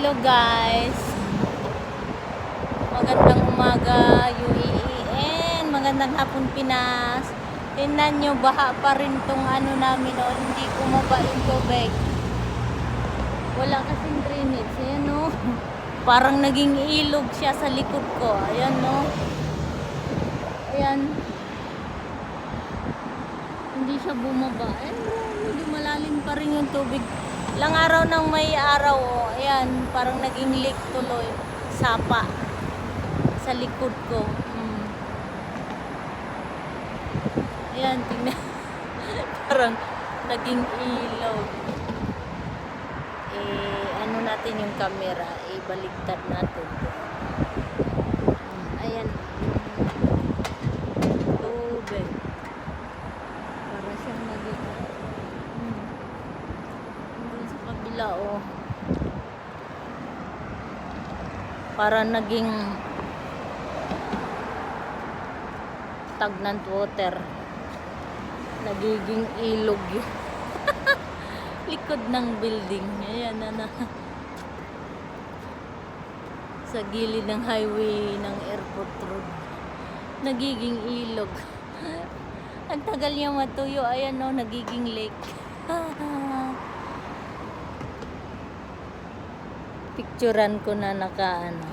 Hello guys. Magandang umaga UAE. Magandang hapon Pinas. Tingnan nyo, baha pa rin tong ano namin o. Hindi kumaba yung tubig. Wala kasing drainage. Ayan o. Parang naging ilog siya sa likod ko. Ayan o. Ayan. Hindi siya bumaba. Ayan o. Hindi malalim pa rin yung tubig. Ilang araw nang may araw o. Ayan. Parang naging lake tuloy. Sapa. Sa likod ko. Ayan. Tingnan. Parang naging ilog. Ano natin yung camera. Baligtad natin. Ayan. Tubig. Para siyang naging sa kabila oh. Para naging stagnant water. Nagiging ilog yun. Likod ng building. Ayan na. Sa gilid ng highway ng airport road. Nagiging ilog. Ang tagal niya matuyo. Ayan o, nagiging lake. Picturean ko na naka ano.